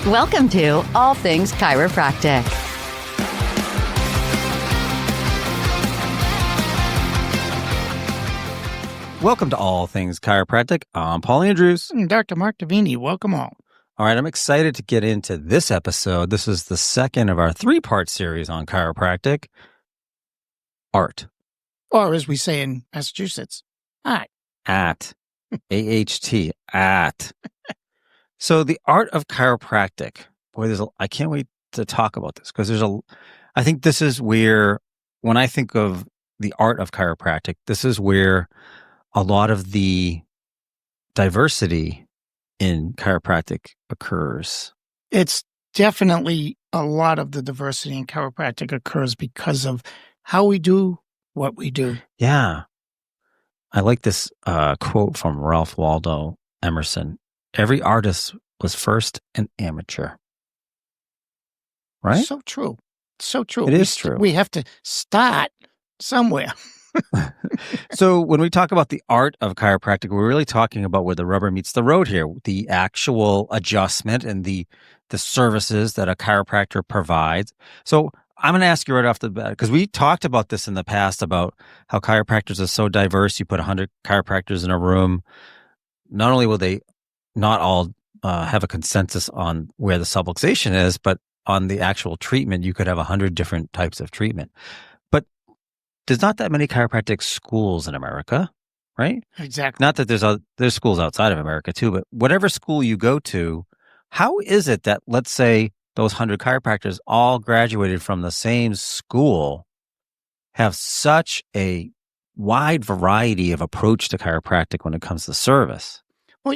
Welcome to All Things Chiropractic. Welcome to All Things Chiropractic. I'm Paul Andrews. And Dr. Mark Davini. Welcome all. All right, I'm excited to get into this episode. This is the second of our three-part series on chiropractic. Art. Or as we say in Massachusetts, art. At. A-H-T. At. So the art of chiropractic. Boy, I can't wait to talk about this because I think this is where, when I think of the art of chiropractic, this is where a lot of the diversity in chiropractic occurs. It's definitely a lot of the diversity in chiropractic occurs because of how we do what we do. Yeah. I like this quote from Ralph Waldo Emerson. Every artist was first an amateur. Right? So true. So true. It is true. We have to start somewhere. So when we talk about the art of chiropractic, we're really talking about where the rubber meets the road here, the actual adjustment and the services that a chiropractor provides. So I'm going to ask you right off the bat, because we talked about this in the past about how chiropractors are so diverse. You put 100 chiropractors in a room. Not only will they not all have a consensus on where the subluxation is, but on the actual treatment, you could have 100 different types of treatment. But there's not that many chiropractic schools in America, right? Exactly. Not that there's schools outside of America too, but whatever school you go to, how is it that, let's say, those 100 chiropractors all graduated from the same school, have such a wide variety of approach to chiropractic when it comes to service? Well,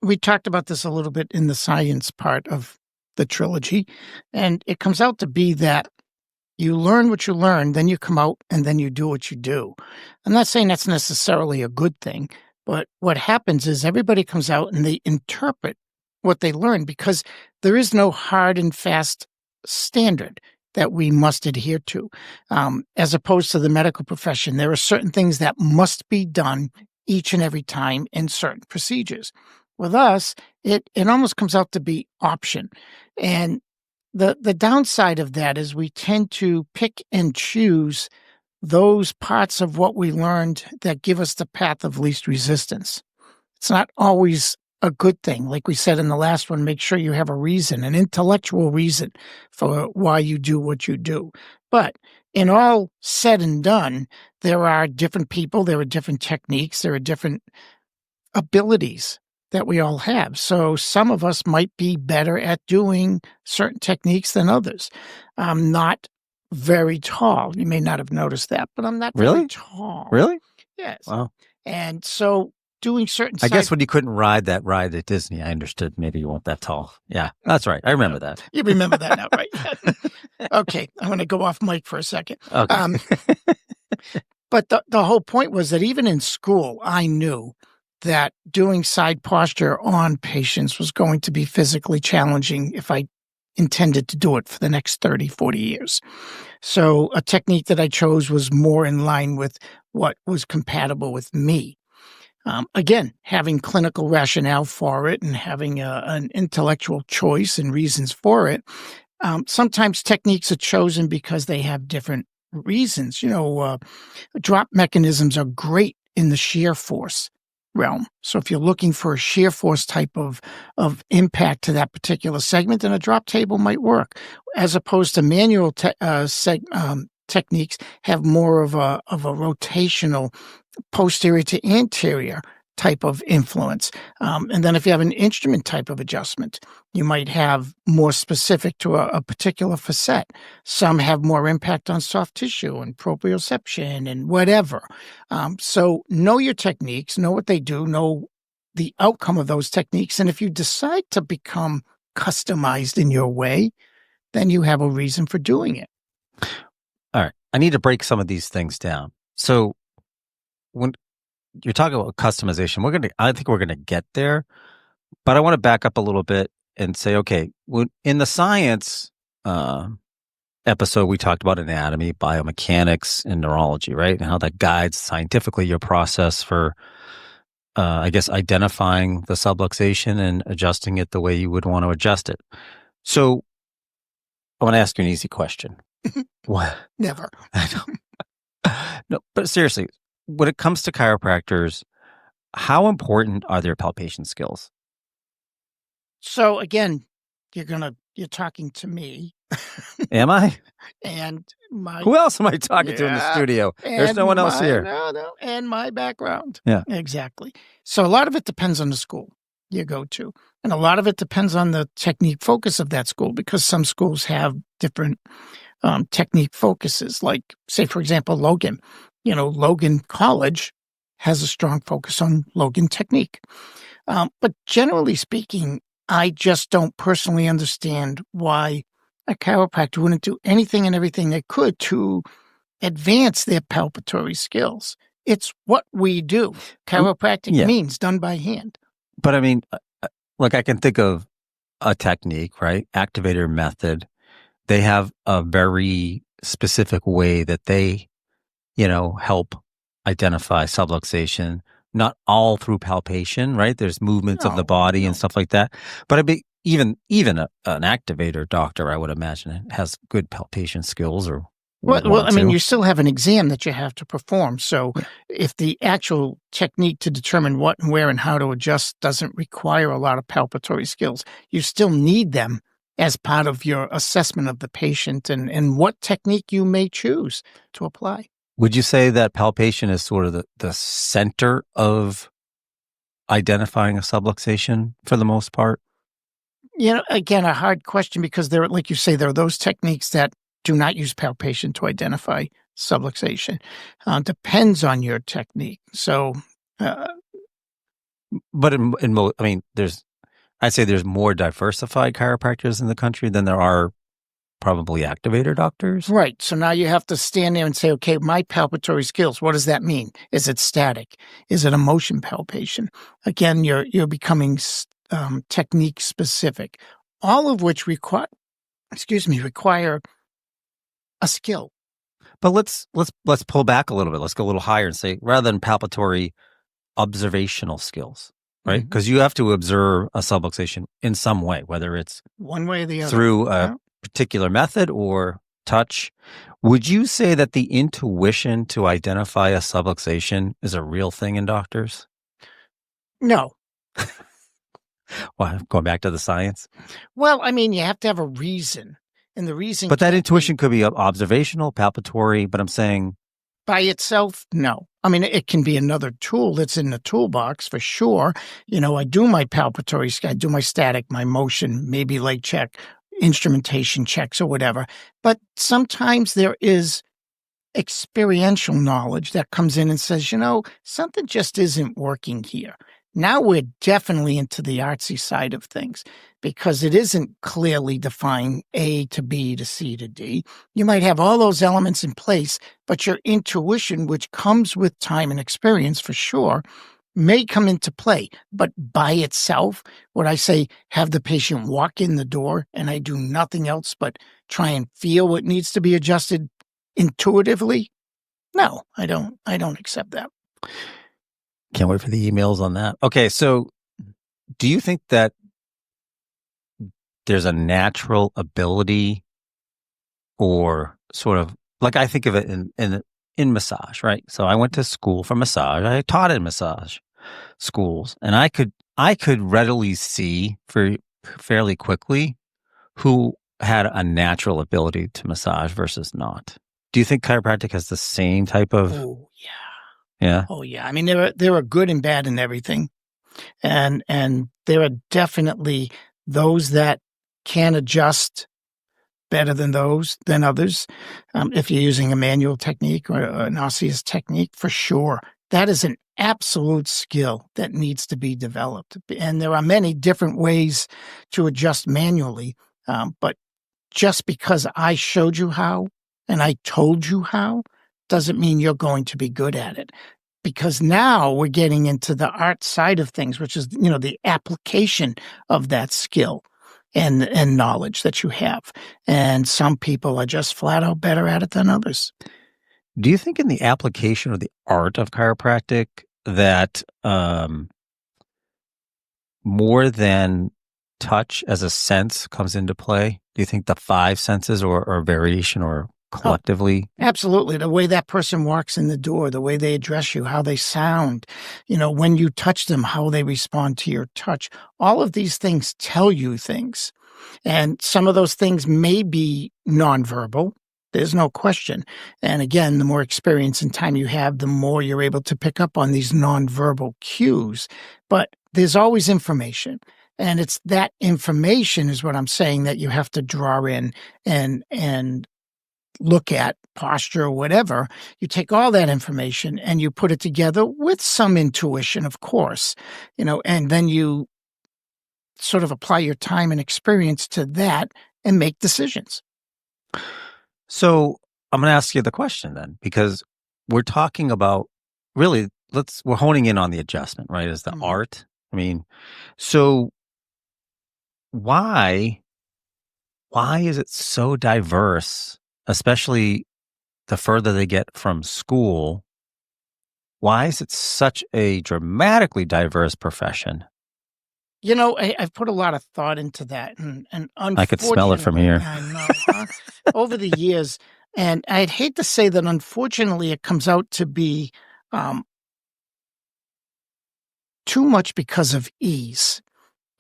we talked about this a little bit in the science part of the trilogy, and it comes out to be that you learn what you learn, then you come out and then you do what you do. I'm not saying that's necessarily a good thing, but what happens is everybody comes out and they interpret what they learn because there is no hard and fast standard that we must adhere to. As opposed to the medical profession, there are certain things that must be done each and every time in certain procedures. With us, it almost comes out to be option. And the downside of that is we tend to pick and choose those parts of what we learned that give us the path of least resistance. It's not always a good thing. Like we said in the last one, make sure you have a reason, an intellectual reason for why you do what you do. But in all said and done, there are different people, there are different techniques, there are different abilities that we all have. So some of us might be better at doing certain techniques than others. I'm not very tall. You may not have noticed that, but I'm not very tall. Really? Yes. Wow. And so doing certain I guess when you couldn't ride that ride at Disney, I understood maybe you weren't that tall. Yeah, that's right. I remember that. You remember that now, right? Okay, I'm going to go off mic for a second. Okay. But the whole point was that even in school, I knew that doing side posture on patients was going to be physically challenging if I intended to do it for the next 30, 40 years. So a technique that I chose was more in line with what was compatible with me. Again, having clinical rationale for it and having an intellectual choice and reasons for it. Sometimes techniques are chosen because they have different reasons. Drop mechanisms are great in the shear force realm. So if you're looking for a shear force type of impact to that particular segment, then a drop table might work, as opposed to manual techniques have more of a rotational posterior to anterior type of influence. And then if you have an instrument type of adjustment, you might have more specific to a particular facet. Some have more impact on soft tissue and proprioception and whatever. So know your techniques, know what they do, know the outcome of those techniques. And if you decide to become customized in your way, then you have a reason for doing it. All right. I need to break some of these things down. So when you're talking about customization, I think we're going to get there, but I want to back up a little bit and say, okay, in the science episode, we talked about anatomy, biomechanics, and neurology, right? And how that guides scientifically your process for I guess, identifying the subluxation and adjusting it the way you would want to adjust it. So I want to ask you an easy question. What? Never. I know. No, but seriously, when it comes to chiropractors, how important are their palpation skills? So again, you're talking to me. Am I? And Who else am I talking to in the Yeah, studio? There's and no one else here. No, and my background. Yeah. Exactly. So a lot of it depends on the school you go to. And a lot of it depends on the technique focus of that school, because some schools have different technique focuses. Like, say, for example, Logan. Logan College has a strong focus on Logan technique. But generally speaking, I just don't personally understand why a chiropractor wouldn't do anything and everything they could to advance their palpatory skills. It's what we do. Chiropractic means done by hand. But I mean, like, I can think of a technique, right? Activator method. They have a very specific way that they, help identify subluxation, not all through palpation, right? There's movements of the body and stuff like that. But I mean, even an activator doctor, I would imagine, has good palpation skills or Well, I mean, you still have an exam that you have to perform. So if the actual technique to determine what and where and how to adjust doesn't require a lot of palpatory skills, you still need them as part of your assessment of the patient and what technique you may choose to apply. Would you say that palpation is sort of the center of identifying a subluxation for the most part? Again, a hard question, because like you say, there are those techniques that do not use palpation to identify subluxation. Depends on your technique. So, but I'd say there's more diversified chiropractors in the country than there are probably activator doctors. Right. So now you have to stand there and say, okay, my palpatory skills, what does that mean? Is it static? Is it a motion palpation? Again, you're becoming technique specific, all of which require a skill. But let's pull back a little bit. Let's go a little higher and say, rather than palpatory, observational skills, right? Because you have to observe a subluxation in some way, whether it's one way or the other, through a particular method or touch. Would you say that the intuition to identify a subluxation is a real thing in doctors? No. Well, going back to the science? Well, I mean, you have to have a reason. And the reason. But that intuition could be observational, palpatory, but I'm saying. By itself, no. I mean, it can be another tool that's in the toolbox for sure. I do my palpatory, I do my static, my motion, maybe leg check, instrumentation checks or whatever. But sometimes there is experiential knowledge that comes in and says, something just isn't working here. Now we're definitely into the artsy side of things, because it isn't clearly defined A to B to C to D. You might have all those elements in place, but your intuition, which comes with time and experience for sure, may come into play. But by itself, would I say have the patient walk in the door and I do nothing else but try and feel what needs to be adjusted intuitively? No, I don't accept that. Can't wait for the emails on that. Okay, so do you think that there's a natural ability, or sort of like, I think of it in massage, right? So I went to school for massage. I taught in massage schools, and I could readily see fairly quickly who had a natural ability to massage versus not. Do you think chiropractic has the same type of? Oh, yeah. Yeah. Oh, yeah. I mean, there are good and bad in everything. And there are definitely those that can adjust better than others. If you're using a manual technique or an osseous technique, for sure. That is an absolute skill that needs to be developed. And there are many different ways to adjust manually. But just because I showed you how and I told you how doesn't mean you're going to be good at it. Because now we're getting into the art side of things, which is, the application of that skill and knowledge that you have. And some people are just flat out better at it than others. Do you think in the application or the art of chiropractic, that more than touch as a sense comes into play? Do you think the five senses or variation or collectively? Absolutely. The way that person walks in the door, the way they address you, how they sound, when you touch them, how they respond to your touch. All of these things tell you things. And some of those things may be nonverbal. There's no question. And again, the more experience and time you have, the more you're able to pick up on these nonverbal cues. But there's always information. And it's that information is what I'm saying that you have to draw in and look at posture or whatever. You take all that information and you put it together with some intuition, of course, and then you sort of apply your time and experience to that and make decisions. So I'm going to ask you the question then, because we're talking about really, we're honing in on the adjustment, right? As the art. I mean, so why is it so diverse, especially the further they get from school? Why is it such a dramatically diverse profession? I've put a lot of thought into that, and I could smell it from here. I know, huh? Over the years, and I'd hate to say that unfortunately it comes out to be too much because of ease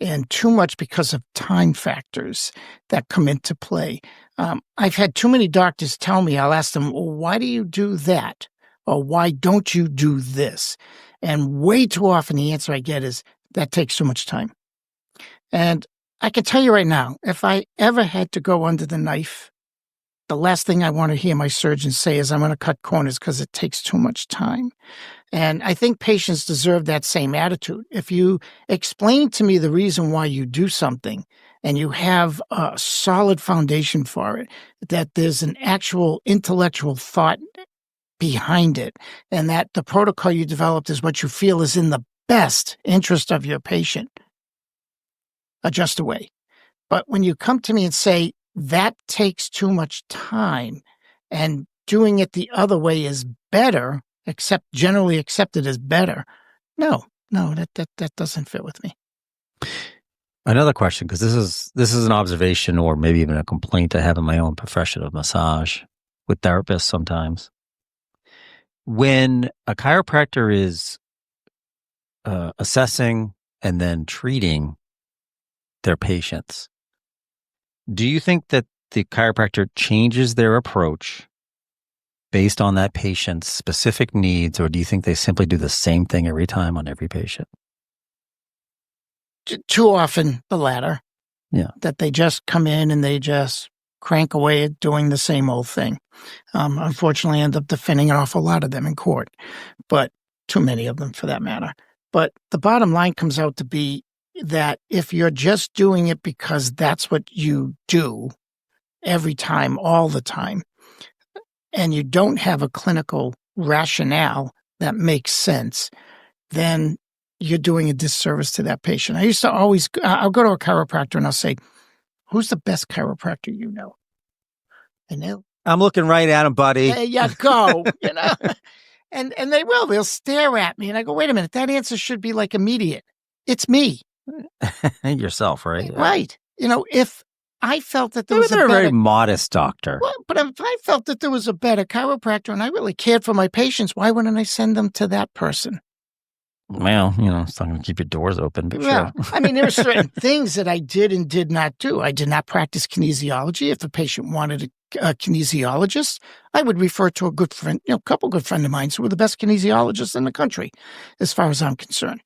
and too much because of time factors that come into play. I've had too many doctors tell me, I'll ask them, well, why do you do that? Or why don't you do this? And way too often the answer I get is, that takes too much time. And I can tell you right now, if I ever had to go under the knife, the last thing I want to hear my surgeon say is I'm going to cut corners because it takes too much time. And I think patients deserve that same attitude. If you explain to me the reason why you do something and you have a solid foundation for it, that there's an actual intellectual thought behind it, and that the protocol you developed is what you feel is in the best interest of your patient, adjust away. But when you come to me and say, that takes too much time and doing it the other way is better, generally accepted as better, no, that doesn't fit with me. Another question, because this is an observation or maybe even a complaint I have in my own profession of massage with therapists sometimes. When a chiropractor is assessing and then treating their patients, do you think that the chiropractor changes their approach based on that patient's specific needs, or do you think they simply do the same thing every time on every patient? Too often the latter. Yeah. That they just come in and they just crank away at doing the same old thing. Unfortunately, I end up defending an awful lot of them in court, but too many of them for that matter. But the bottom line comes out to be that if you're just doing it because that's what you do every time, all the time, and you don't have a clinical rationale that makes sense, then you're doing a disservice to that patient. I used to always, I'll go to a chiropractor and I'll say, who's the best chiropractor you know? And I'm looking right at him, buddy. there you go, and they'll stare at me and I go, wait a minute, that answer should be like immediate. It's me. Yourself, right? Right. If I felt that there was a very modest doctor. Well, but if I felt that there was a better chiropractor and I really cared for my patients, why wouldn't I send them to that person? Well, it's not going to keep your doors open, but well, sure. I mean, there are certain things that I did and did not do. I did not practice kinesiology. If a patient wanted a kinesiologist, I would refer to a good friend, a couple good friends of mine who were the best kinesiologists in the country, as far as I'm concerned.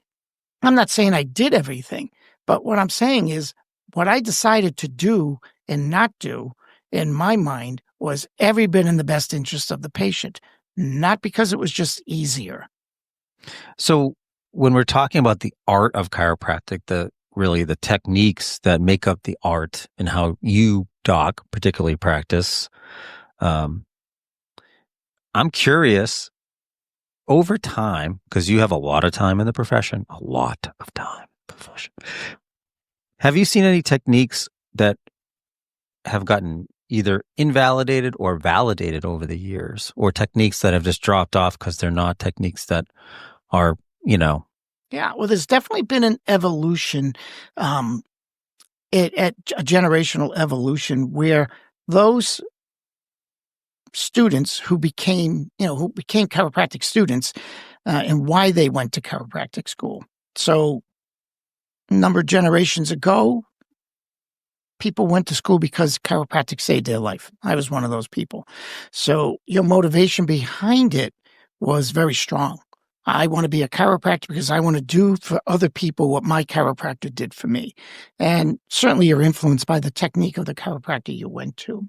I'm not saying I did everything, but what I'm saying is what I decided to do and not do, in my mind, was every bit in the best interest of the patient, not because it was just easier. So when we're talking about the art of chiropractic, the techniques that make up the art and how you, doc, particularly practice, I'm curious, over time, because you have a lot of time in the profession, have you seen any techniques that have gotten either invalidated or validated over the years, or techniques that have just dropped off because they're not techniques that are, Yeah, well, there's definitely been an evolution, at a generational evolution where those students who became chiropractic students, and why they went to chiropractic school. So, a number of generations ago, people went to school because chiropractic saved their life. I was one of those people. So, your motivation behind it was very strong. I want to be a chiropractor because I want to do for other people what my chiropractor did for me. And certainly you're influenced by the technique of the chiropractor you went to.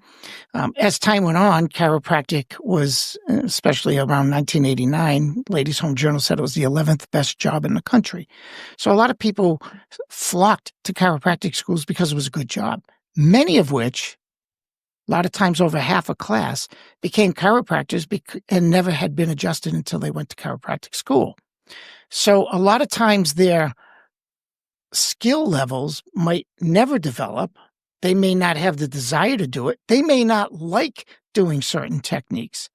As time went on, chiropractic was, especially around 1989, Ladies' Home Journal said it was the 11th best job in the country. So a lot of people flocked to chiropractic schools because it was a good job, many of which, a lot of times over half a class, became chiropractors and never had been adjusted until they went to chiropractic school. So a lot of times their skill levels might never develop. They may not have the desire to do it. They may not like doing certain techniques,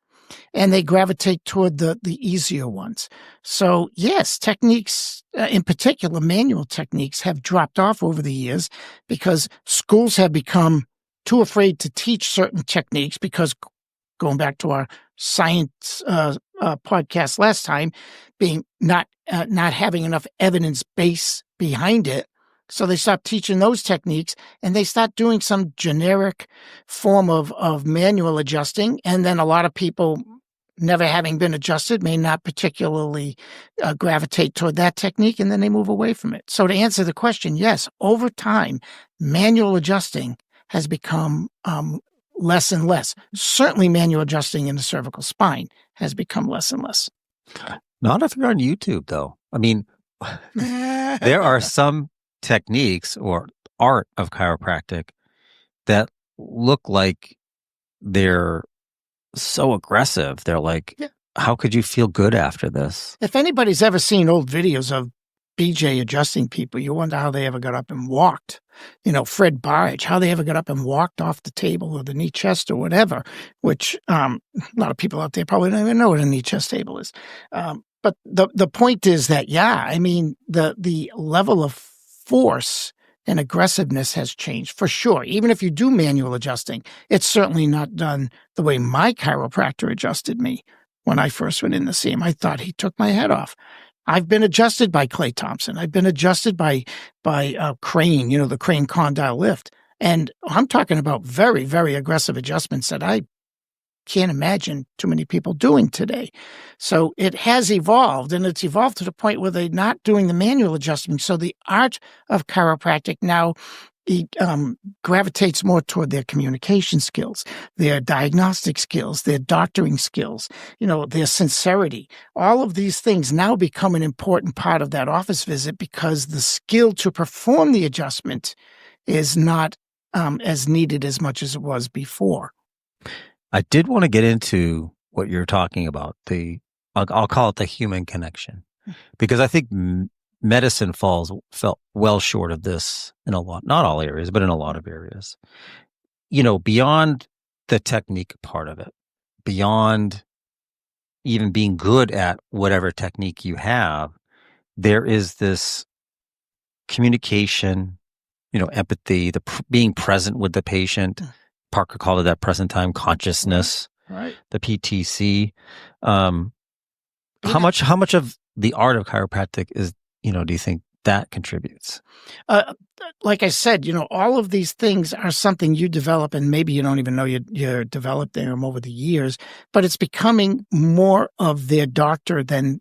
and they gravitate toward the easier ones. So yes, techniques, in particular, manual techniques, have dropped off over the years because schools have become too afraid to teach certain techniques because, going back to our science podcast last time, being not having enough evidence base behind it. So they stop teaching those techniques and they start doing some generic form of manual adjusting. And then a lot of people, never having been adjusted, may not particularly gravitate toward that technique, and then they move away from it. So to answer the question, yes, over time, manual adjusting has become less and less. Certainly manual adjusting in the cervical spine has become less and less. Not if you're on YouTube, though. I mean, there are some techniques or art of chiropractic that look like they're so aggressive. They're like, how could you feel good after this? If anybody's ever seen old videos of BJ adjusting people, you wonder how they ever got up and walked. Fred Barge, how they ever got up and walked off the table or the knee chest or whatever, which a lot of people out there probably don't even know what a knee chest table is. But the point is that, the level of force and aggressiveness has changed for sure. Even if you do manual adjusting, it's certainly not done the way my chiropractor adjusted me when I first went in to see him. I thought he took my head off. I've been adjusted by Clay Thompson. I've been adjusted by Crane, the Crane condyle lift. And I'm talking about very, very aggressive adjustments that I can't imagine too many people doing today. So it has evolved, and it's evolved to the point where they're not doing the manual adjustment. So the art of chiropractic now gravitates more toward their communication skills, their diagnostic skills, their doctoring skills, their sincerity. All of these things now become an important part of that office visit because the skill to perform the adjustment is not as needed as much as it was before. I did want to get into what you're talking about, I'll call it the human connection, because I think medicine fell well short of this in a lot, not all areas, but in a lot of areas. Beyond the technique part of it, beyond even being good at whatever technique you have, there is this communication, empathy, being present with the patient. Parker called it that present time consciousness, right? The PTC. How much of the art of chiropractic is, do you think that contributes? Like I said, all of these things are something you develop, and maybe you don't even know you developed them over the years, but it's becoming more of their doctor than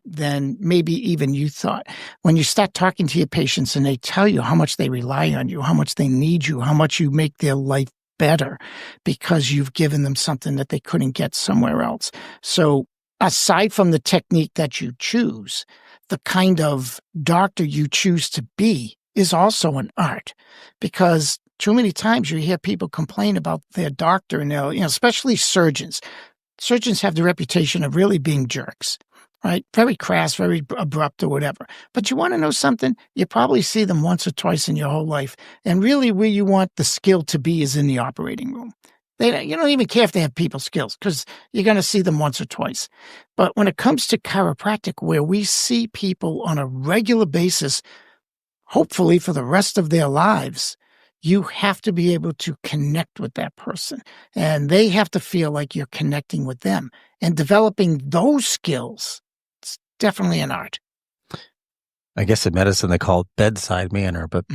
maybe even you thought. When you start talking to your patients and they tell you how much they rely on you, how much they need you, how much you make their life better because you've given them something that they couldn't get somewhere else. So aside from the technique that you choose, the kind of doctor you choose to be is also an art, because too many times you hear people complain about their doctor and especially surgeons. Surgeons have the reputation of really being jerks, right? Very crass, very abrupt or whatever. But you want to know something? You probably see them once or twice in your whole life. And really where you want the skill to be is in the operating room. You don't even care if they have people skills because you're going to see them once or twice. But when it comes to chiropractic, where we see people on a regular basis, hopefully for the rest of their lives, you have to be able to connect with that person. And they have to feel like you're connecting with them. And developing those skills, it's definitely an art. I guess in medicine they call it bedside manner, but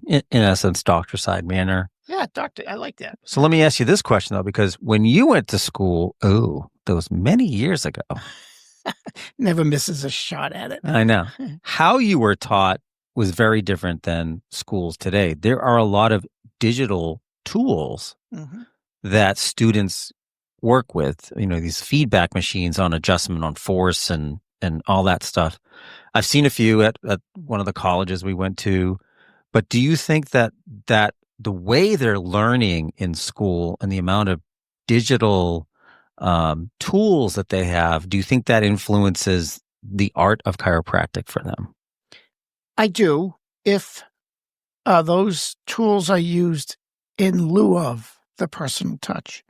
in essence, doctor side manner. Yeah, doctor, I like that. So let me ask you this question, though, because when you went to school, that was many years ago. Never misses a shot at it. I know. How you were taught was very different than schools today. There are a lot of digital tools that students work with, these feedback machines on adjustment, on force and all that stuff. I've seen a few at one of the colleges we went to, but do you think that the way they're learning in school and the amount of digital tools that they have, do you think that influences the art of chiropractic for them? I do, if those tools are used in lieu of the personal touch.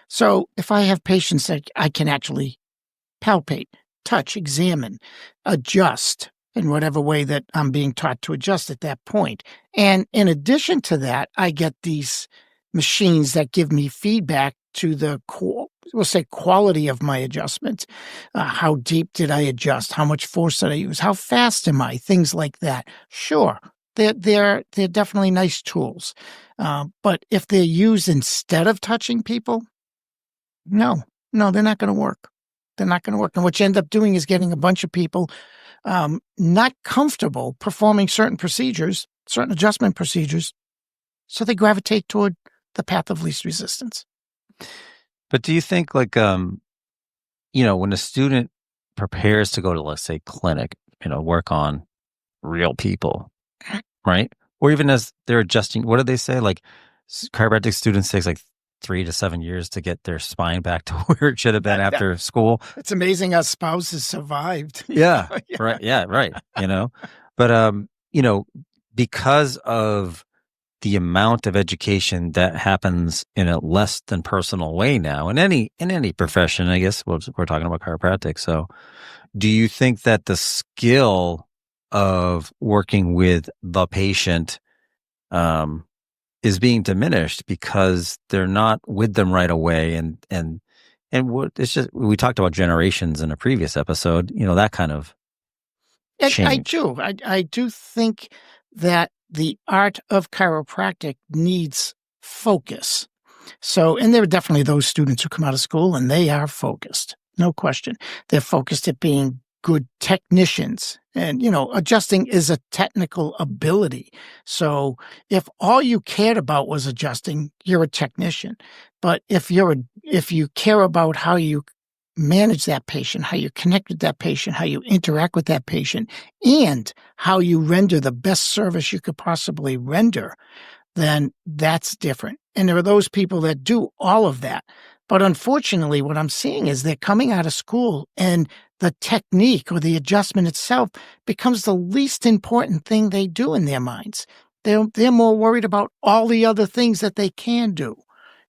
So if I have patients that I can actually palpate, touch, examine, adjust in whatever way that I'm being taught to adjust at that point. And in addition to that, I get these machines that give me feedback to the, we'll say, quality of my adjustment. How deep did I adjust? How much force did I use? How fast am I? Things like that. Sure, they're definitely nice tools. But if they're used instead of touching people, no, they're not going to work. They're not going to work. And what you end up doing is getting a bunch of people not comfortable performing certain procedures, certain adjustment procedures, so they gravitate toward the path of least resistance. But do you think, like, when a student prepares to go to, let's say, clinic, work on real people, right? Or even as they're adjusting, what do they say? Like, chiropractic students takes like 3 to 7 years to get their spine back to where it should have been after school. It's amazing how spouses survived. Yeah, yeah. Right. Yeah, right. But, because of the amount of education that happens in a less than personal way now in any profession, I guess we're talking about chiropractic. So do you think that the skill of working with the patient, is being diminished because they're not with them right away, and what it's just, we talked about generations in a previous episode, that kind of change. I do think that the art of chiropractic needs focus. So, and there are definitely those students who come out of school and they are focused, no question. They're focused at being good technicians. And, adjusting is a technical ability. So if all you cared about was adjusting, you're a technician. But if you care about how you manage that patient, how you connect with that patient, how you interact with that patient, and how you render the best service you could possibly render, then that's different. And there are those people that do all of that. But unfortunately, what I'm seeing is they're coming out of school and the technique or the adjustment itself becomes the least important thing they do in their minds. They're more worried about all the other things that they can do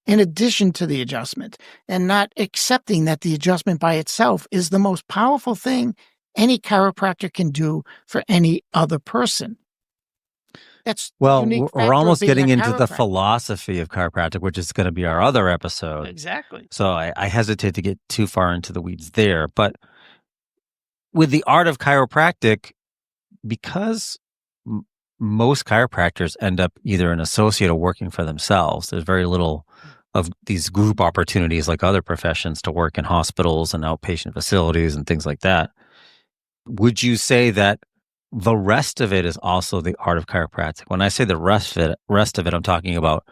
in addition to the adjustment, and not accepting that the adjustment by itself is the most powerful thing any chiropractor can do for any other person. That's we're almost getting into the philosophy of chiropractic, which is going to be our other episode. Exactly. So I hesitate to get too far into the weeds there. But with the art of chiropractic, because most chiropractors end up either an associate or working for themselves, there's very little of these group opportunities like other professions to work in hospitals and outpatient facilities and things like that. Would you say that the rest of it is also the art of chiropractic? When I say the rest of it, I'm talking about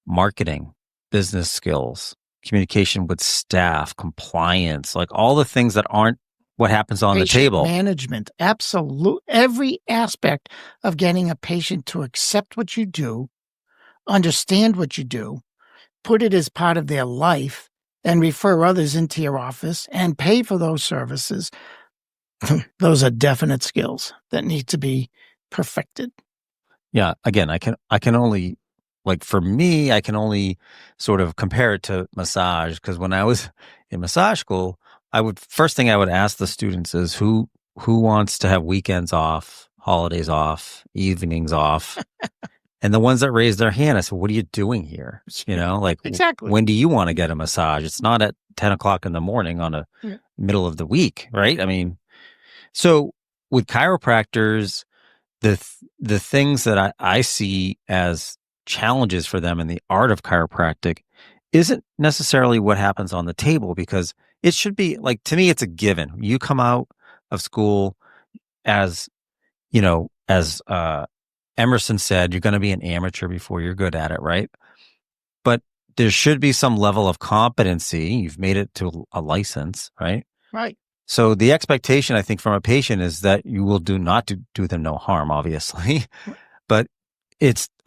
marketing, business skills, communication with staff, compliance, like all the things that aren't what happens on patient the table. Management, absolute. Every aspect of getting a patient to accept what you do, understand what you do, put it as part of their life, and refer others into your office and pay for those services. Those are definite skills that need to be perfected. Yeah. Again, I can only like for me, I can only sort of compare it to massage, because when I was in massage school, first thing I would ask the students is who wants to have weekends off, holidays off, evenings off. And the ones that raised their hand, I said, what are you doing here? Like, Exactly. when do you want to get a massage? It's not at 10 o'clock in the morning on a middle of the week, right? I mean, so with chiropractors, the things that I see as challenges for them in the art of chiropractic isn't necessarily what happens on the table, because it should be like, to me, it's a given. You come out of school as, as Emerson said, you're going to be an amateur before you're good at it, right? But there should be some level of competency. You've made it to a license, right? Right. So the expectation, I think, from a patient is that you will not do them no harm, obviously. But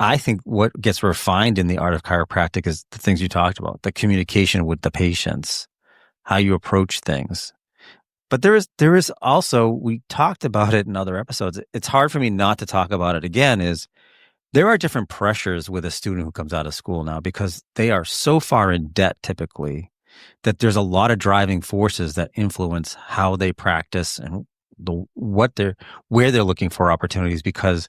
I think what gets refined in the art of chiropractic is the things you talked about, the communication with the patients, how you approach things. But there is also, we talked about it in other episodes. It's hard for me not to talk about it again, is there are different pressures with a student who comes out of school now, because they are so far in debt typically that there's a lot of driving forces that influence how they practice and where they're looking for opportunities, because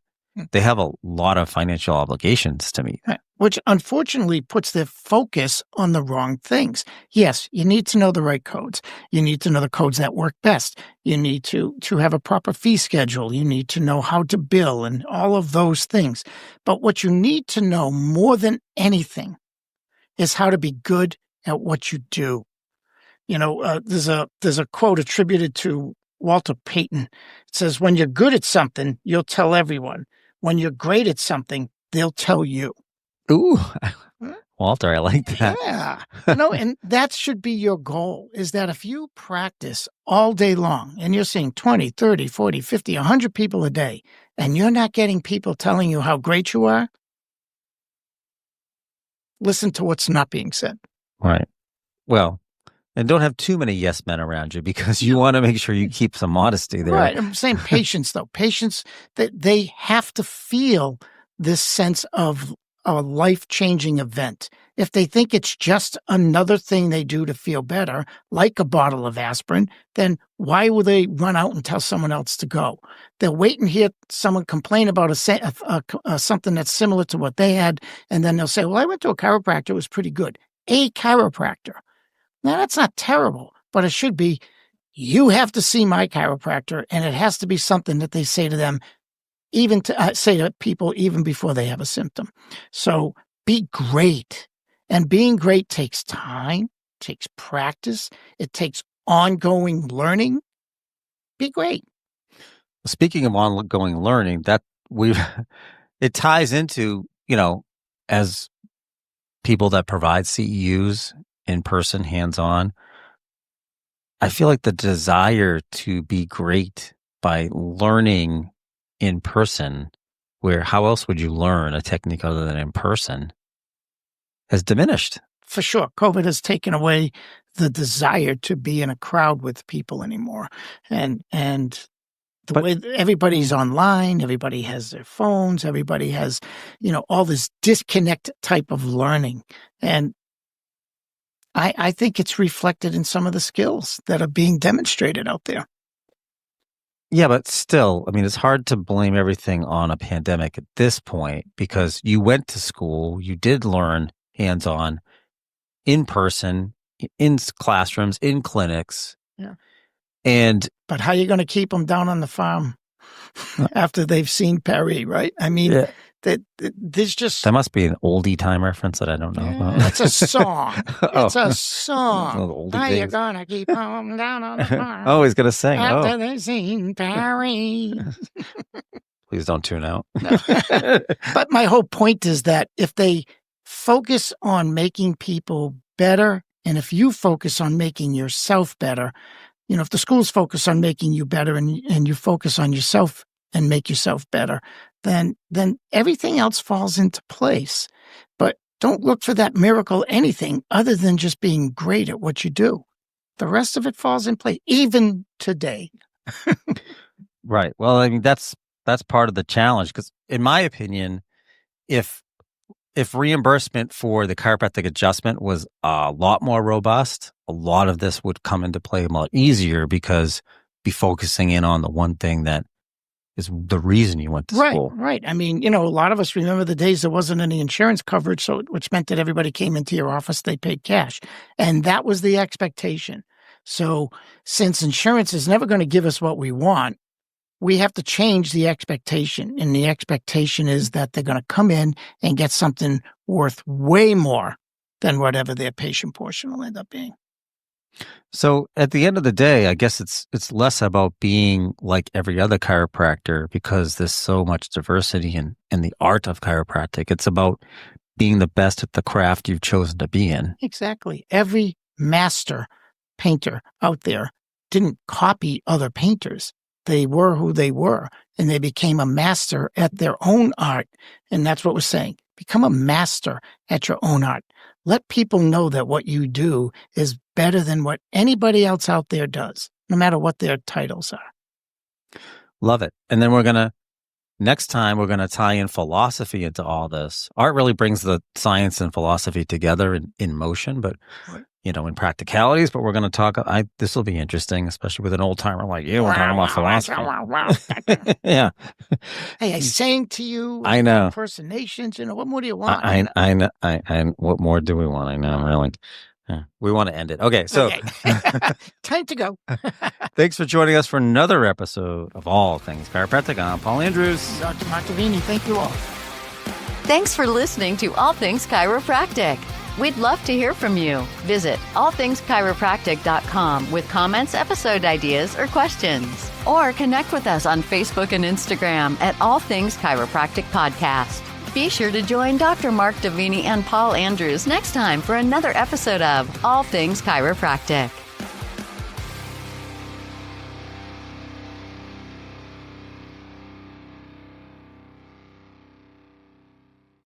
they have a lot of financial obligations to meet. Right. Which unfortunately puts their focus on the wrong things. Yes, you need to know the right codes. You need to know the codes that work best. You need to have a proper fee schedule. You need to know how to bill and all of those things. But what you need to know more than anything is how to be good at what you do. There's a quote attributed to Walter Payton. It says, when you're good at something, you'll tell everyone. When you're great at something, they'll tell you. Ooh, Walter, I like that. Yeah. And that should be your goal, is that if you practice all day long and you're seeing 20, 30, 40, 50, 100 people a day, and you're not getting people telling you how great you are, listen to what's not being said. Right. Well, and don't have too many yes men around you, because you want to make sure you keep some modesty there. Right. I'm saying patience, though. Patience, that they have to feel this sense of a life-changing event. If they think it's just another thing they do to feel better, like a bottle of aspirin, then why will they run out and tell someone else to go? They'll wait and hear someone complain about something that's similar to what they had, and then they'll say, well, I went to a chiropractor, it was pretty good. A chiropractor. Now, that's not terrible, but it should be, you have to see my chiropractor, and it has to be something that they say to them, even to say to people even before they have a symptom. So be great. And being great takes time, takes practice, it takes ongoing learning. Be great. Speaking of ongoing learning, it ties into, as people that provide CEUs in person, hands-on, I feel like the desire to be great by learning in person, where how else would you learn a technique other than in person, has diminished. For sure. COVID has taken away the desire to be in a crowd with people anymore. And the way everybody's online, everybody has their phones, everybody has, all this disconnect type of learning. And I think it's reflected in some of the skills that are being demonstrated out there. Yeah, but still, I mean, it's hard to blame everything on a pandemic at this point, because you went to school, you did learn hands-on, in person, in classrooms, in clinics. Yeah. But how are you going to keep them down on the farm after they've seen Perry, right? I mean, there's just... That must be an oldie time reference that I don't know about. It's a song. It's a song. How you things. going to keep them down on the farm? Oh, he's going to sing. After they've seen Perry. Please don't tune out. No. But my whole point is that if they focus on making people better, and if you focus on making yourself better, if the schools focus on making you better and you focus on yourself and make yourself better, then everything else falls into place. But don't look for that miracle anything other than just being great at what you do. The rest of it falls in place, even today. Right. Well, I mean, that's part of the challenge, because in my opinion, if if reimbursement for the chiropractic adjustment was a lot more robust, a lot of this would come into play a lot easier because be focusing in on the one thing that is the reason you went to school. Right. I mean, a lot of us remember the days there wasn't any insurance coverage, which meant that everybody came into your office, they paid cash. And that was the expectation. So since insurance is never going to give us what we want, we have to change the expectation. And the expectation is that they're going to come in and get something worth way more than whatever their patient portion will end up being. So at the end of the day, I guess it's less about being like every other chiropractor because there's so much diversity in the art of chiropractic. It's about being the best at the craft you've chosen to be in. Exactly. Every master painter out there didn't copy other painters. They were who they were, and they became a master at their own art. And that's what we're saying. Become a master at your own art. Let people know that what you do is better than what anybody else out there does, no matter what their titles are. Love it. And then next time, we're going to tie in philosophy into all this. Art really brings the science and philosophy together in motion, but, in practicalities. But we're going to talk, this will be interesting, especially with an old timer like you. We're talking about philosophy. Yeah. Hey, I sang to you. I know. Impersonations. What more do you want? I know. What more do we want? I know. Really. We want to end it. Okay, so time to go. Thanks for joining us for another episode of All Things Chiropractic. I'm Paul Andrews. Dr. Mark Davini, thank you all. Thanks for listening to All Things Chiropractic. We'd love to hear from you. Visit allthingschiropractic.com with comments, episode ideas, or questions. Or connect with us on Facebook and Instagram at All Things Chiropractic Podcast. Be sure to join Dr. Mark Davini and Paul Andrews next time for another episode of All Things Chiropractic.